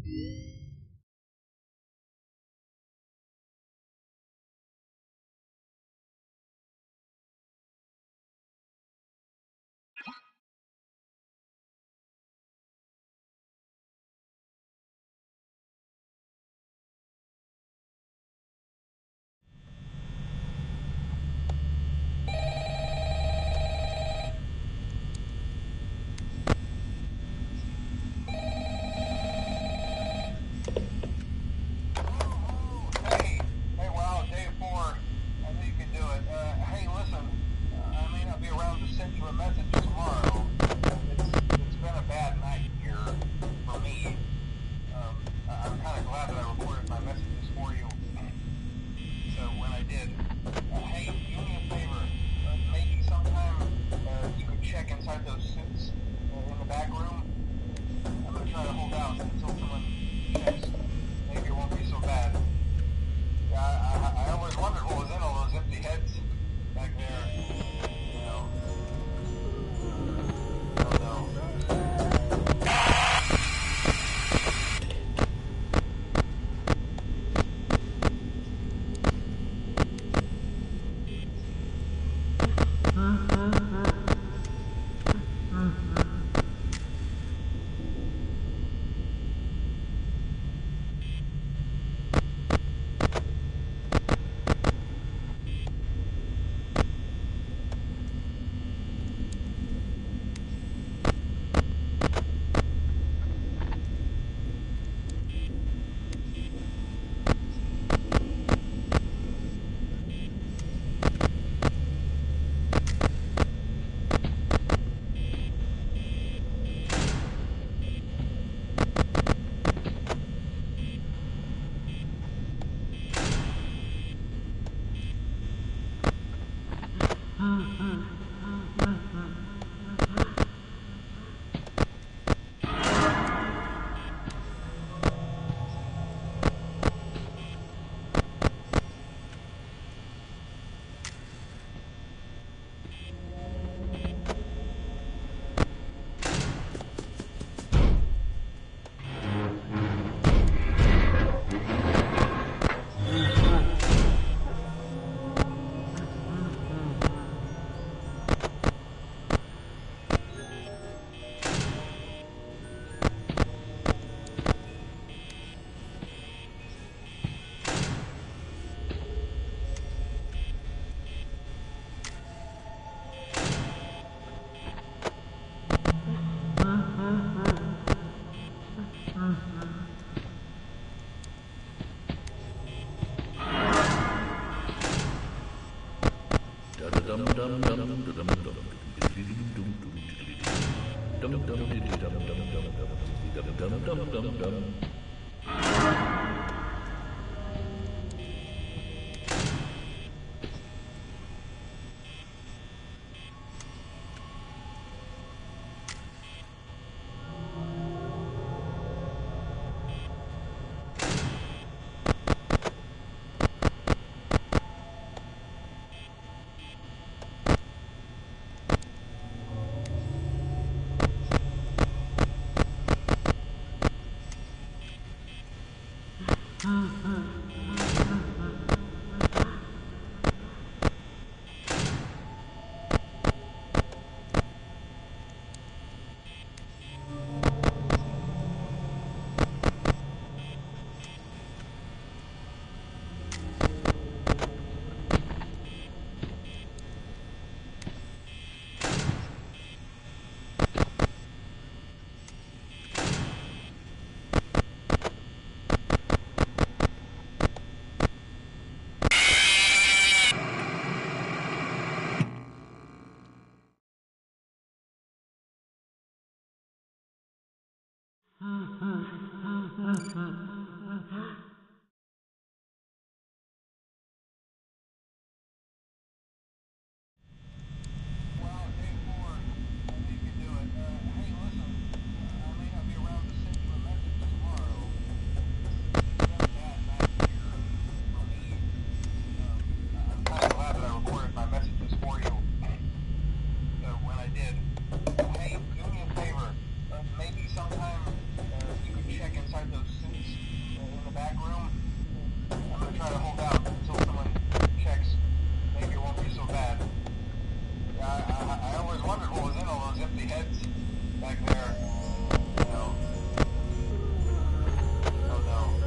Hey, do me a favor. Maybe sometime you could check inside inside those suits in the back room. I'm gonna try to hold out until someone checks. Maybe it won't be so bad. Yeah, I always wondered what was in all those empty heads back there. You know. Oh no.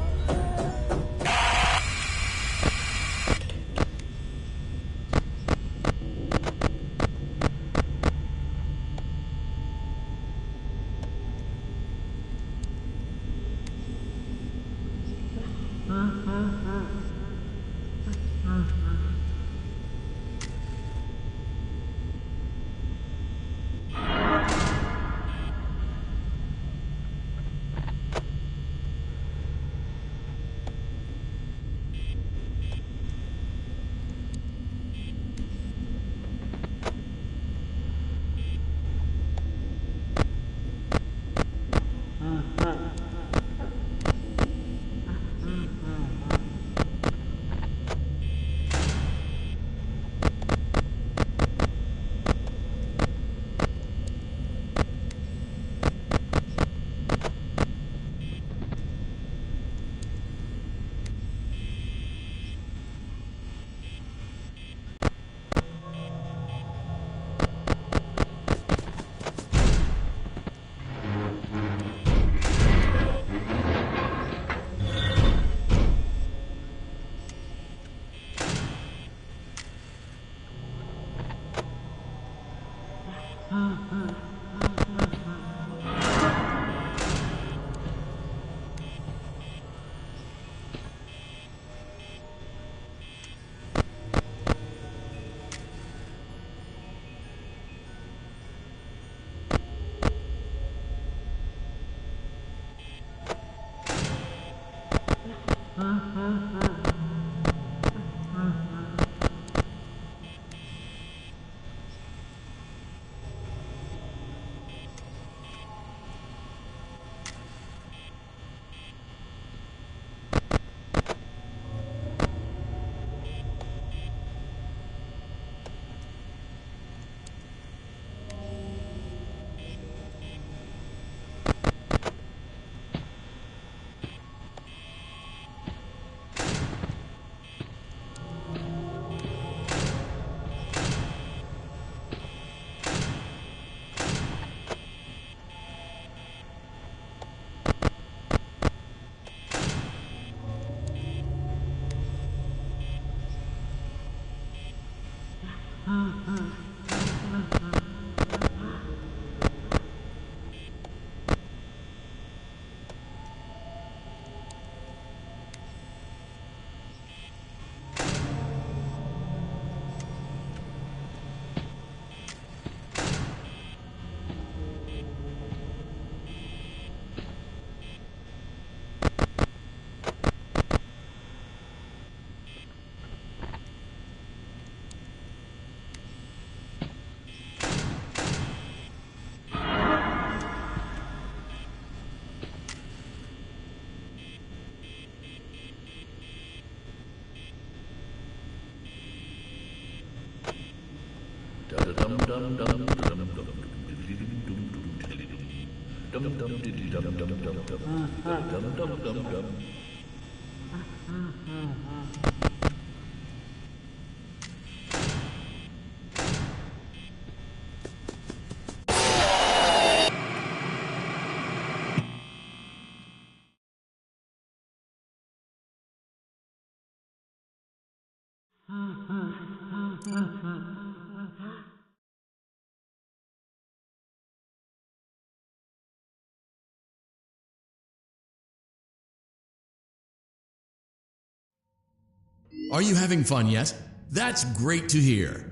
Are you having fun yet? That's great to hear.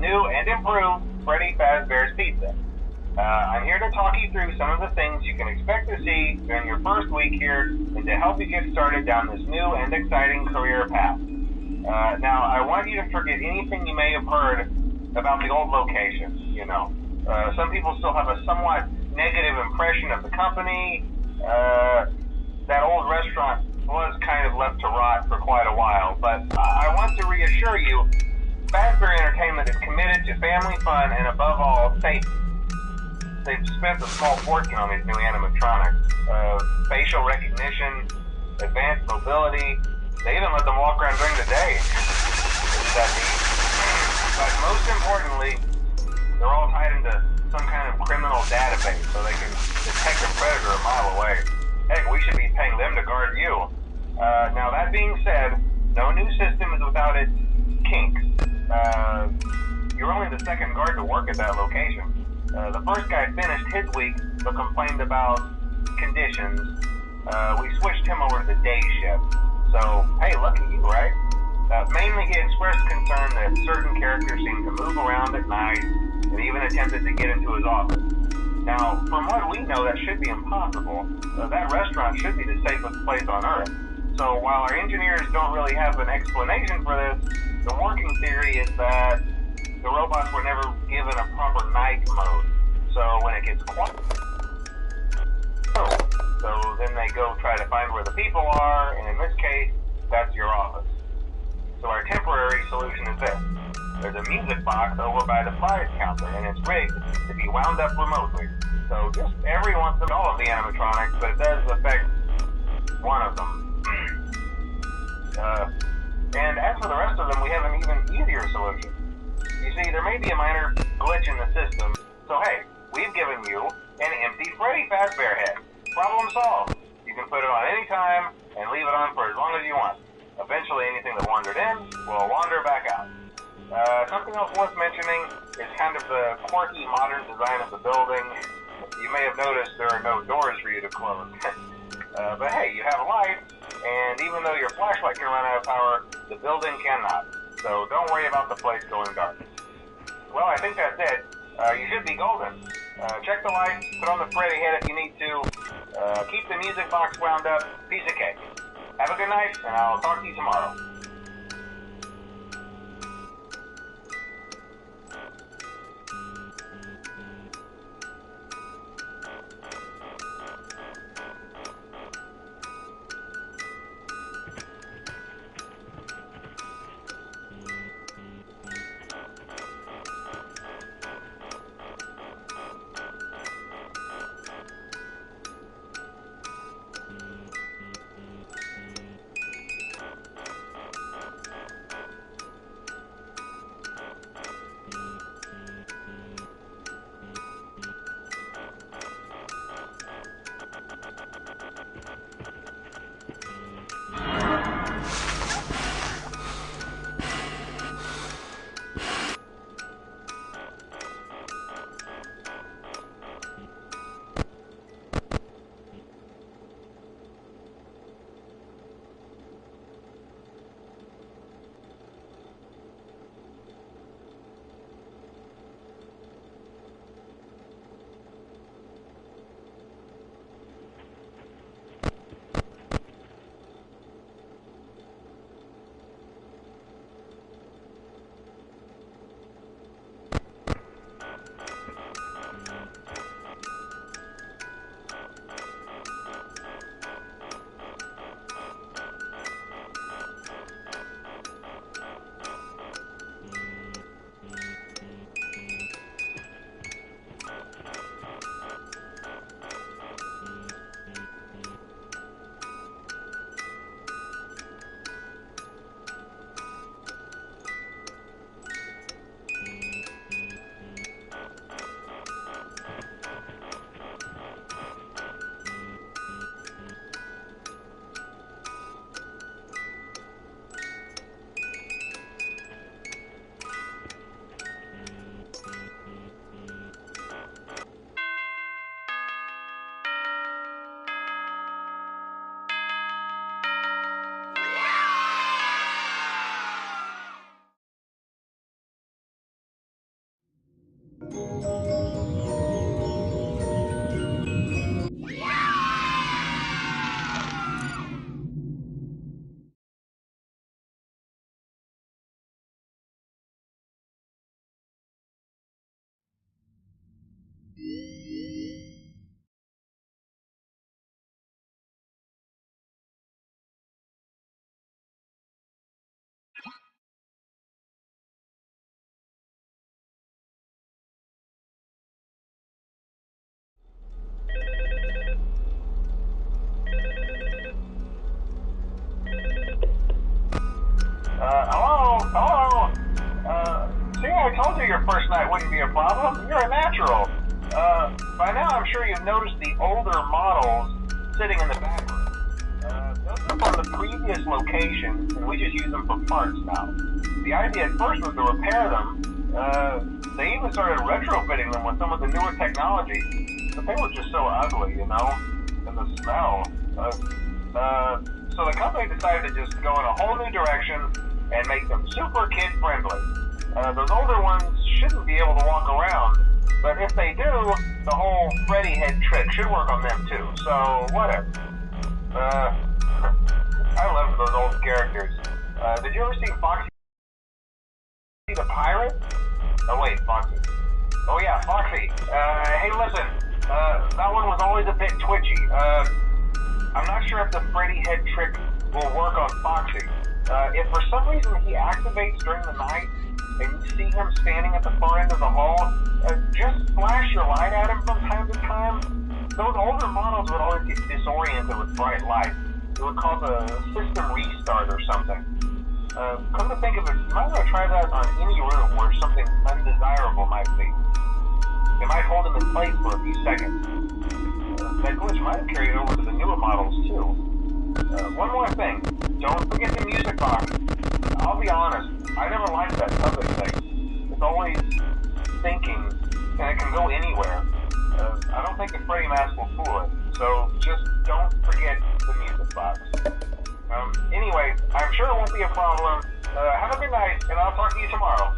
new and improved Freddy Fazbear's Pizza. I'm here to talk you through some of the things you can expect to see during your first week here and to help you get started down this new and exciting career path. Now, I want you to forget anything you may have heard about the old location, you know. Some people still have a somewhat negative impression of the company. That old restaurant was kind of left to rot for quite a while, but I want to reassure you, Fazbear Entertainment is committed to family fun and above all, safety. They've spent a small fortune on these new animatronics. Facial recognition, advanced mobility. They even let them walk around during the day. Isn't that neat? But most importantly, they're all tied into some kind of criminal database so they can detect a predator a mile away. Heck, we should be paying them to guard you. Now that being said, no new system is without its kinks. You're only the second guard to work at that location. The first guy finished his week but complained about conditions. We switched him over to the day shift. So, hey, lucky you, right? Mainly he expressed concern that certain characters seemed to move around at night and even attempted to get into his office. Now, from what we know, that should be impossible. That restaurant should be the safest place on Earth. So while our engineers don't really have an explanation for this, the working theory is that the robots were never given a proper night mode. So when it gets quiet, so then they go try to find where the people are, and in this case, that's your office. So our temporary solution is this. There's a music box over by the prize counter, and it's rigged to be wound up remotely. So just every once in a while, all of the animatronics, but it does affect one of them. And as for the rest of them, we have an even easier solution. You see, there may be a minor glitch in the system, so hey, we've given you an empty Freddy Fazbear head. Problem solved. You can put it on any time and leave it on for as long as you want. Eventually, anything that wandered in will wander back out. Something else worth mentioning is kind of the quirky modern design of the building. You may have noticed there are no doors for you to close. But hey, you have light, and even though your flashlight can run out of power, the building cannot. So don't worry about the place going dark. Well, I think that's it. You should be golden. Check the lights, put on the Freddy head if you need to. Keep the music box wound up. Piece of cake. Have a good night, and I'll talk to you tomorrow. told you your first night wouldn't be a problem. You're a natural. By now I'm sure you've noticed the older models sitting in the back room. Those are from the previous location, and we just use them for parts now. The idea at first was to repair them. They even started retrofitting them with some of the newer technology, but they were just so ugly, you know, and the smell. So the company decided to just go in a whole new direction and make them super kid-friendly. Those older ones shouldn't be able to walk around, but if they do, the whole Freddy head trick should work on them too, so whatever. I love those old characters. Did you ever see Foxy the Pirate? Oh wait, Foxy. Oh yeah, Foxy. Hey listen, that one was always a bit twitchy. I'm not sure if the Freddy head trick will work on Foxy. If for some reason he activates during the night, and you see him standing at the far end of the hall, just flash your light at him from time to time. Those older models would always get disoriented with bright light. It would cause a system restart or something. Come to think of it, you might want to try that on any room where something undesirable might be. It might hold him in place for a few seconds. That glitch might have carried over to the newer models too. One more thing, don't forget the music box. I'll be honest, I never liked that puppet thing. It's always thinking, and it can go anywhere. I don't think the Freddy mask will fool it, so just don't forget the music box. Anyway, I'm sure it won't be a problem. Have a good night, and I'll talk to you tomorrow.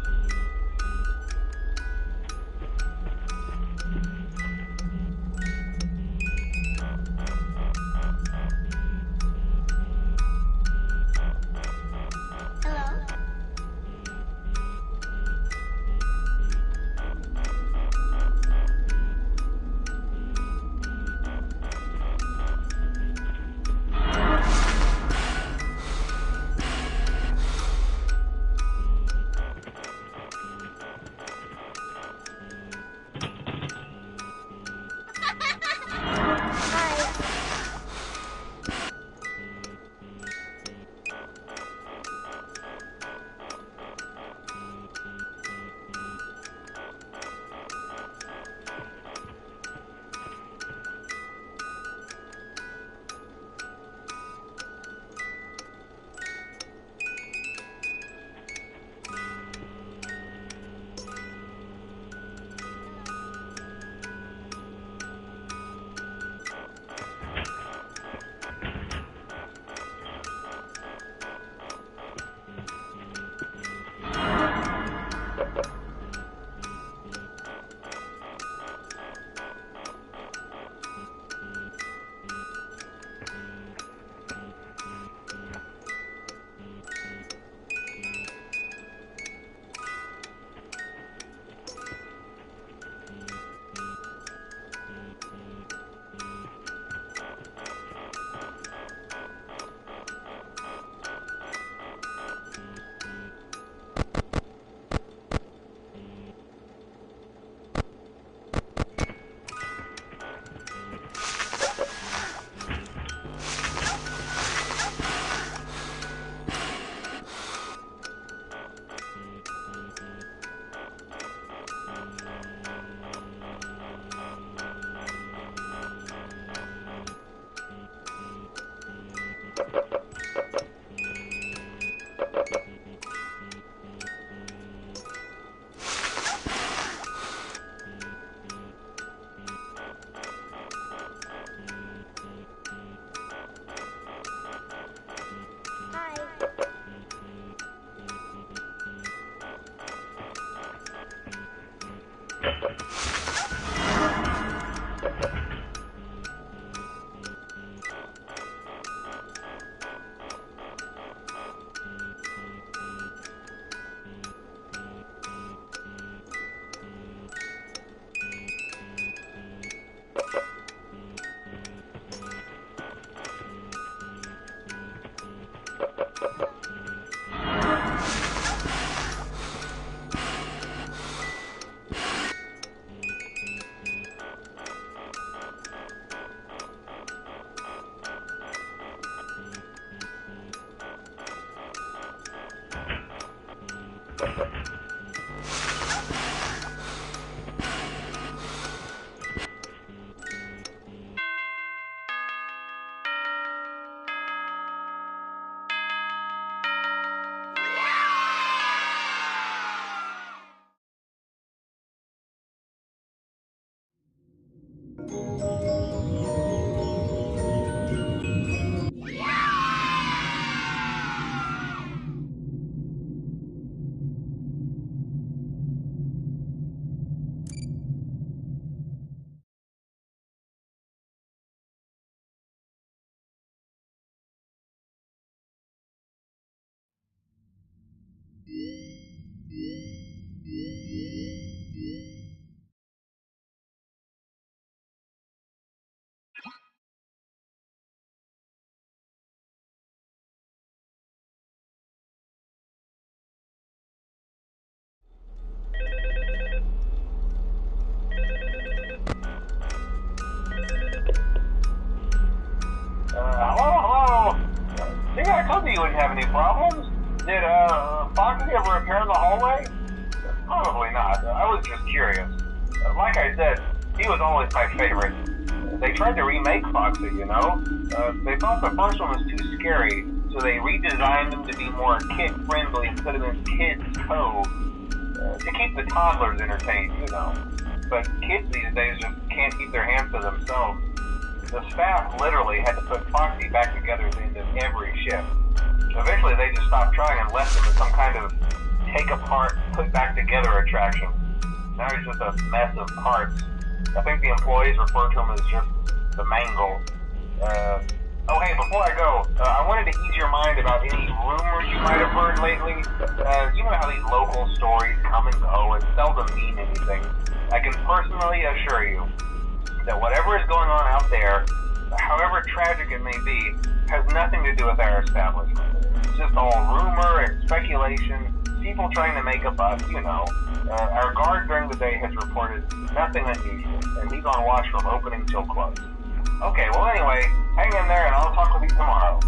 told you wouldn't have any problems. Did Foxy ever appear in the hallway? Probably not. I was just curious. Like I said, he was always my favorite. They tried to remake Foxy, you know? They thought the first one was too scary, so they redesigned him to be more kid-friendly and put him in Kids Cove. To keep the toddlers entertained, you know. But kids these days just can't keep their hands to themselves. The staff literally had to put Foxy back together at the end of every shift. Eventually they just stopped trying and left him as some kind of take apart, put back together attraction. Now he's just a mess of parts. I think the employees refer to him as just the Mangle. Oh hey, before I go, I wanted to ease your mind about any rumors you might have heard lately. You know how these local stories come and go and seldom mean anything. I can personally assure you that whatever is going on out there, however tragic it may be, has nothing to do with our establishment. It's just all rumor and speculation, people trying to make a buck, you know. Our guard during the day has reported nothing unusual, and he's on watch from opening till close. Okay, well anyway, hang in there and I'll talk with you tomorrow.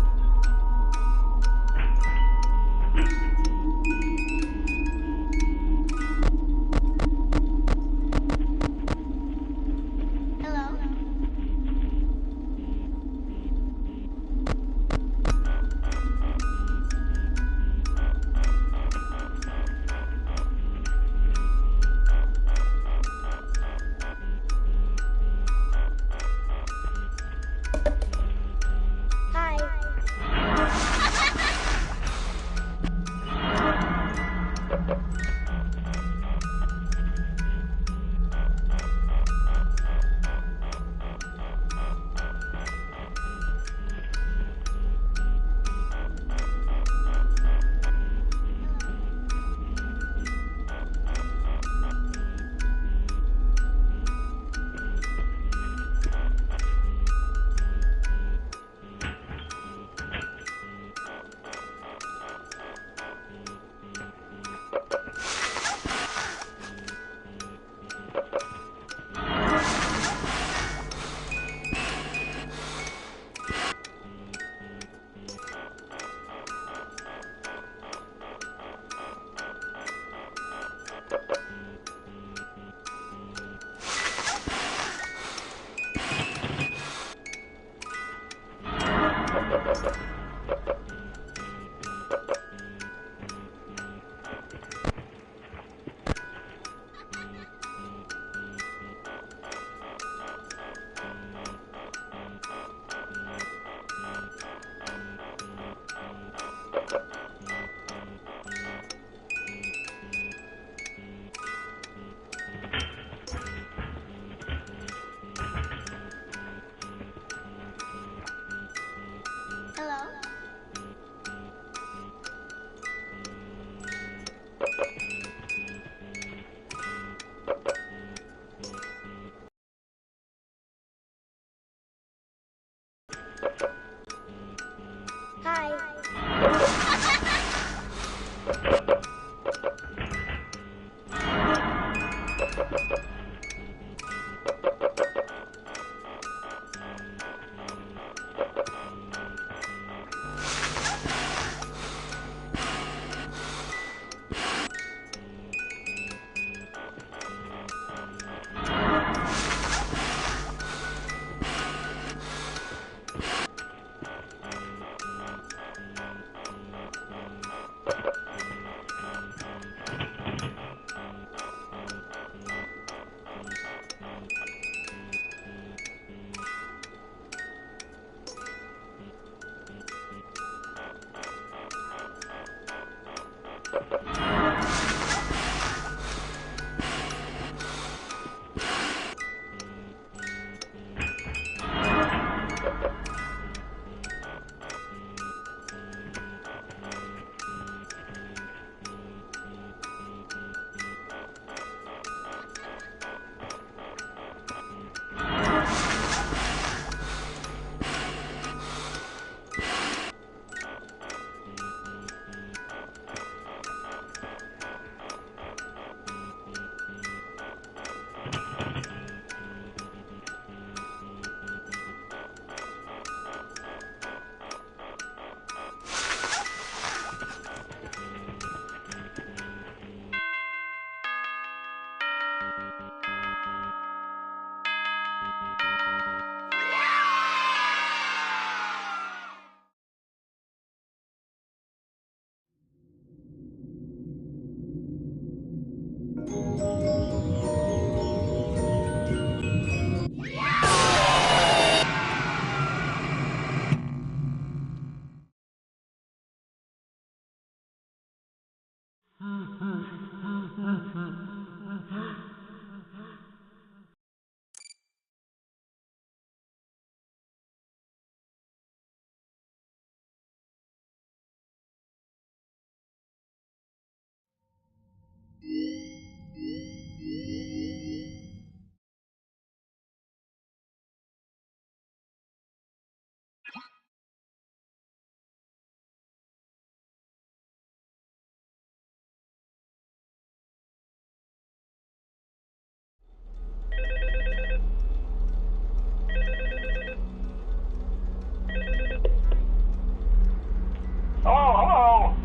Hello.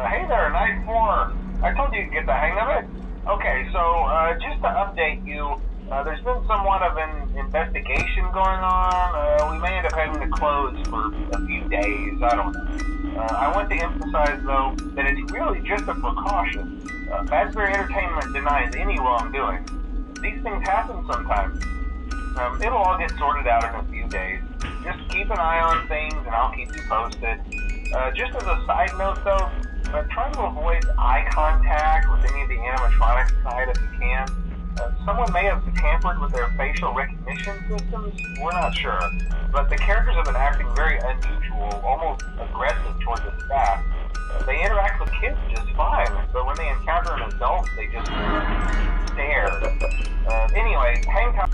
Hey there, Night 4. I told you to get the hang of it. Okay, so just to update you, there's been somewhat of an investigation going on. We may end up having to close for a few days. I don't know. I want to emphasize, though, that it's really just a precaution. Fazbear Entertainment denies any wrongdoing. These things happen sometimes. It'll all get sorted out in a few days. Just keep an eye on things, and I'll keep you posted. Just as a side note, though, try to avoid eye contact with any of the animatronics side if you can. Someone may have tampered with their facial recognition systems. We're not sure. But the characters have been acting very unusual, almost aggressive towards the staff. They interact with kids just fine, but when they encounter an adult, they just stare. Anyway, hang tight.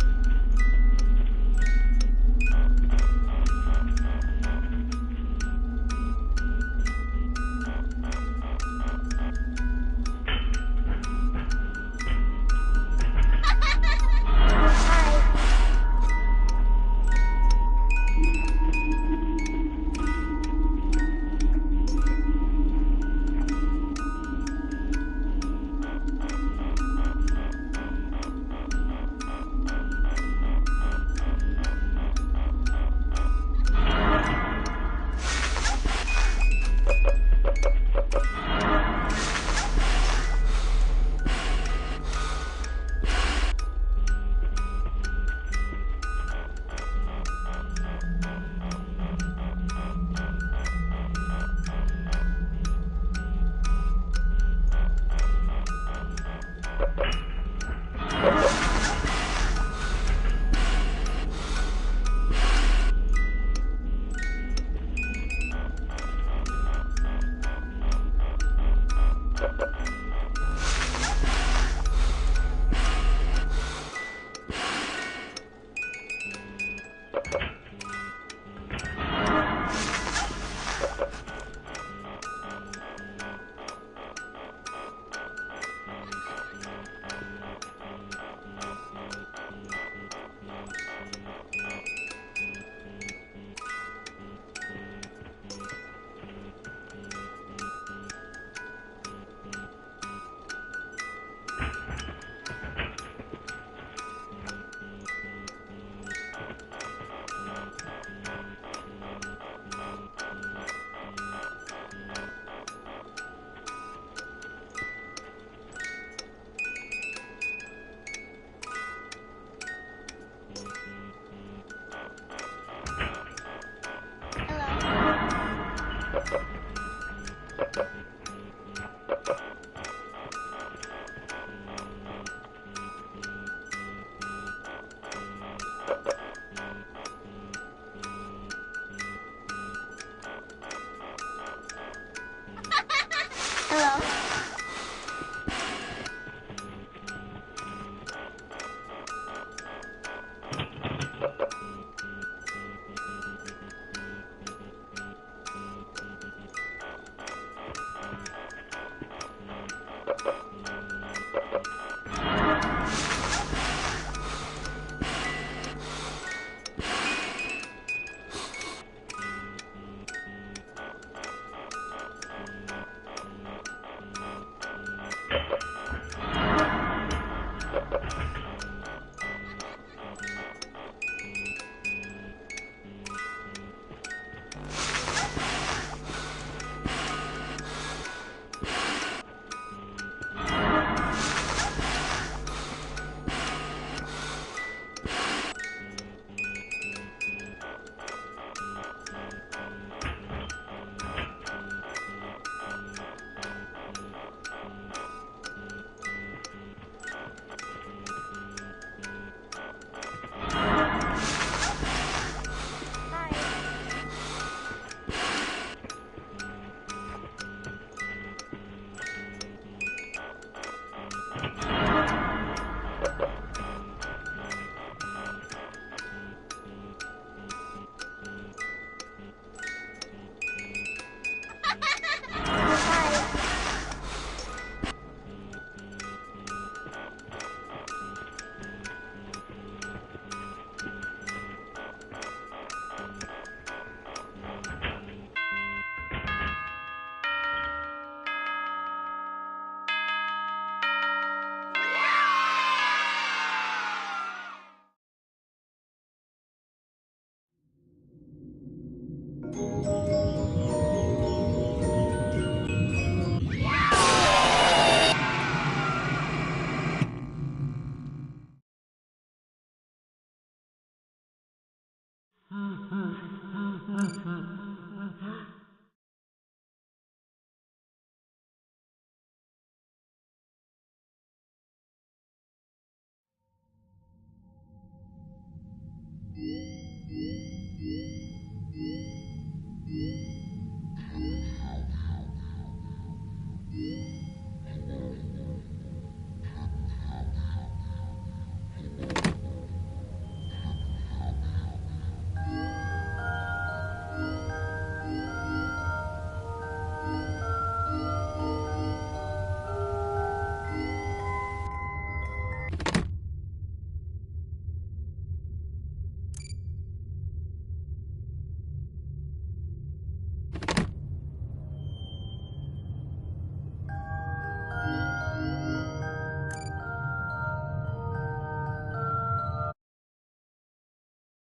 Hello.